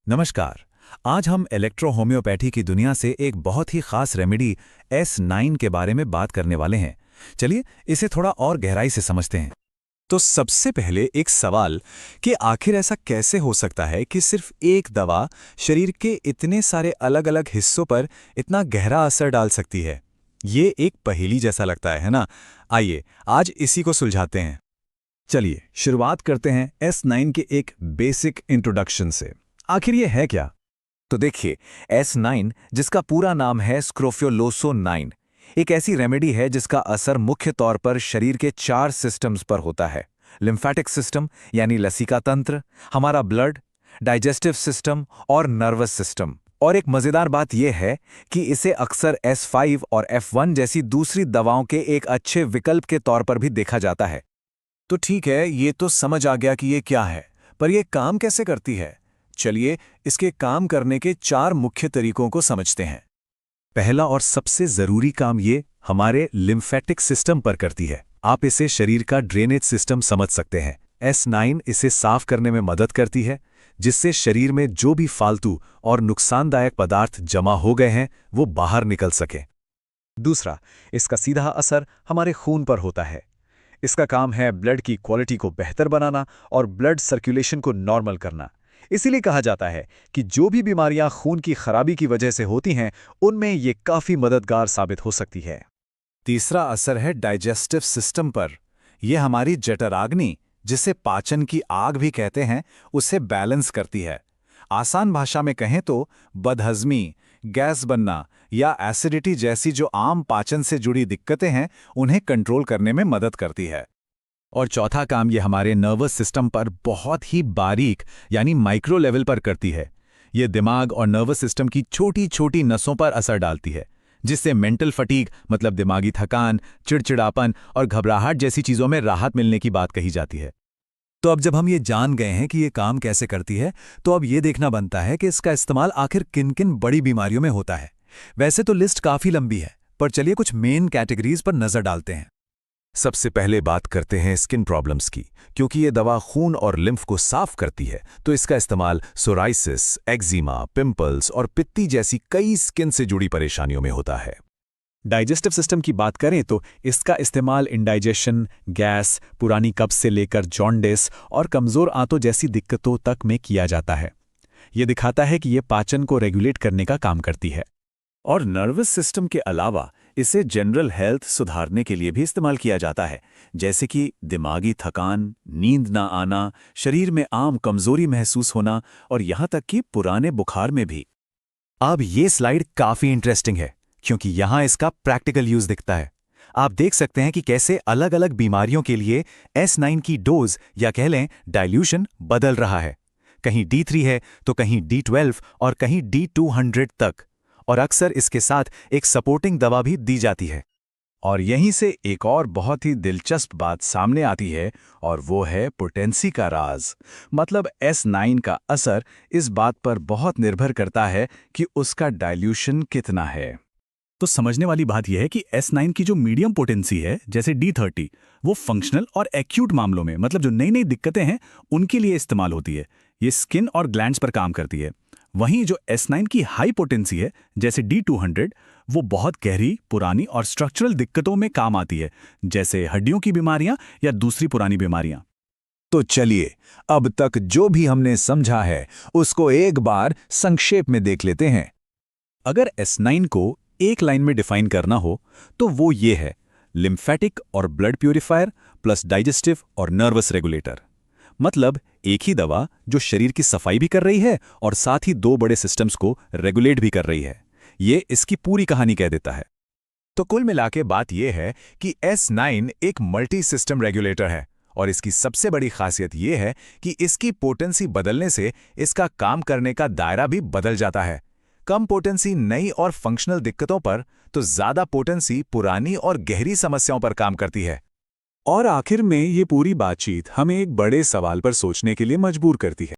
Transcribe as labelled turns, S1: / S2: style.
S1: नमस्कार। आज हम इलेक्ट्रो होम्योपैथी की दुनिया से एक बहुत ही खास रेमेडी S9 के बारे में बात करने वाले हैं। चलिए इसे थोड़ा और गहराई से समझते हैं।
S2: तो सबसे पहले एक सवाल कि आखिर ऐसा कैसे हो सकता है कि सिर्फ एक दवा शरीर के इतने सारे अलग-अलग हिस्सों पर इतना गहरा असर डाल सकती है। ये एक पहेली जैसा लगता है ना? आइए आज इसी को सुलझाते हैं।
S1: चलिए शुरुआत करते हैं S9 के एक बेसिक इंट्रोडक्शन से। आखिर ये है क्या?
S2: तो देखिए, S9 जिसका पूरा नाम है स्क्रोफ्योलोसो 9, एक ऐसी रेमेडी है जिसका असर मुख्य तौर पर शरीर के 4 सिस्टम्स पर होता है। लिम्फेटिक सिस्टम यानी लसिका तंत्र, हमारा ब्लड, डाइजेस्टिव सिस्टम और नर्वस सिस्टम। और एक मजेदार बात यह है कि इसे अक्सर S5 और F1 जैसी दूसरी दवाओं के एक अच्छे विकल्प के तौर पर भी देखा जाता है।
S3: तो ठीक है, ये तो समझ आ गया कि ये क्या है, पर ये काम कैसे करती है? चलिए इसके काम करने के 4 मुख्य तरीकों को समझते हैं।
S1: पहला और सबसे जरूरी काम ये हमारे लिम्फेटिक सिस्टम पर करती है। आप इसे शरीर का ड्रेनेज सिस्टम समझ सकते हैं। S9 इसे साफ करने में मदद करती है, जिससे शरीर में जो भी फालतू और नुकसानदायक पदार्थ जमा हो गए हैं वो बाहर निकल सके।
S2: दूसरा, इसका सीधा असर हमारे खून पर होता है। इसका काम है ब्लड की क्वालिटी को बेहतर बनाना और ब्लड सर्कुलेशन को नॉर्मल करना। इसीलिए कहा जाता है कि जो भी बीमारियां खून की खराबी की वजह से होती हैं, उनमें ये काफी मददगार साबित हो सकती है।
S3: तीसरा असर है डाइजेस्टिव सिस्टम पर। यह हमारी जठराग्नि, जिसे पाचन की आग भी कहते हैं, उसे बैलेंस करती है। आसान भाषा में कहें तो बदहजमी, गैस बनना या एसिडिटी जैसी जो आम पाचन से जुड़ी दिक्कतें हैं, उन्हें कंट्रोल करने में मदद करती है।
S1: और चौथा काम ये हमारे नर्वस सिस्टम पर बहुत ही बारीक यानी माइक्रो लेवल पर करती है। ये दिमाग और नर्वस सिस्टम की छोटी छोटी नसों पर असर डालती है, जिससे मेंटल फटीग मतलब दिमागी थकान, चिड़चिड़ापन और घबराहट जैसी चीज़ों में राहत मिलने की बात कही जाती है।
S3: तो अब जब हम ये जान गए हैं कि ये काम कैसे करती है, तो अब ये देखना बनता है कि इसका इस्तेमाल आखिर किन किन बड़ी बीमारियों में होता है। वैसे तो लिस्ट काफ़ी लंबी है, पर चलिए कुछ मेन कैटेगरीज पर नज़र डालते हैं।
S1: सबसे पहले बात करते हैं स्किन प्रॉब्लम्स की। क्योंकि ये दवा खून और लिम्फ को साफ करती है, तो इसका इस्तेमाल सोराइसिस, एक्जिमा, पिंपल्स और पित्ती जैसी कई स्किन से जुड़ी परेशानियों में होता है।
S2: डाइजेस्टिव सिस्टम की बात करें तो इसका इस्तेमाल इंडाइजेशन, गैस, पुरानी कब्ज से लेकर जॉन्डिस और कमज़ोर आंतों जैसी दिक्कतों तक में किया जाता है। ये दिखाता है कि ये पाचन को रेगुलेट करने का काम करती है।
S3: और नर्वस सिस्टम के अलावा इसे जनरल हेल्थ सुधारने के लिए भी इस्तेमाल किया जाता है, जैसे कि दिमागी थकान, नींद ना आना, शरीर में आम कमजोरी महसूस होना और यहाँ तक कि पुराने बुखार में भी।
S2: अब ये स्लाइड काफ़ी इंटरेस्टिंग है, क्योंकि यहाँ इसका प्रैक्टिकल यूज़ दिखता है। आप देख सकते हैं कि कैसे अलग अलग बीमारियों के लिए S9 की डोज या कह लें डाइल्यूशन बदल रहा है। कहीं D3 है तो कहीं D12 और कहीं D200 तक, और अक्सर इसके साथ एक सपोर्टिंग दवा भी दी जाती है।
S3: और यहीं से एक और बहुत ही दिलचस्प बात सामने आती है, और वो है पोटेंसी का राज। मतलब S9 का असर इस बात पर बहुत निर्भर करता है कि उसका डाइल्यूशन कितना है।
S4: तो समझने वाली बात यह है कि S9 की जो मीडियम पोटेंसी है, जैसे D30, वो फंक्शनल और एक्यूट मामलों में, मतलब जो नई नई दिक्कतें हैं उनके लिए इस्तेमाल होती है। ये स्किन और ग्लैंड्स पर काम करती है। वहीं जो S9 की हाई पोटेंसी है, जैसे D200, वो बहुत गहरी, पुरानी और स्ट्रक्चरल दिक्कतों में काम आती है, जैसे हड्डियों की बीमारियां या दूसरी पुरानी बीमारियां।
S3: तो चलिए अब तक जो भी हमने समझा है उसको एक बार संक्षेप में देख लेते हैं।
S2: अगर S9 को एक लाइन में डिफाइन करना हो तो वो ये है: लिम्फेटिक और ब्लड प्यूरिफायर प्लस डाइजेस्टिव और नर्वस रेगुलेटर। मतलब एक ही दवा जो शरीर की सफाई भी कर रही है और साथ ही 2 बड़े सिस्टम्स को रेगुलेट भी कर रही है। ये इसकी पूरी कहानी कह देता है।
S3: तो कुल मिलाके बात यह है कि S9 एक मल्टी सिस्टम रेगुलेटर है, और इसकी सबसे बड़ी खासियत यह है कि इसकी पोटेंसी बदलने से इसका काम करने का दायरा भी बदल जाता है। कम पोटेंसी नई और फंक्शनल दिक्कतों पर, तो ज्यादा पोटेंसी पुरानी और गहरी समस्याओं पर काम करती है। और आखिर में ये पूरी बातचीत हमें एक बड़े सवाल पर सोचने के लिए मजबूर करती है।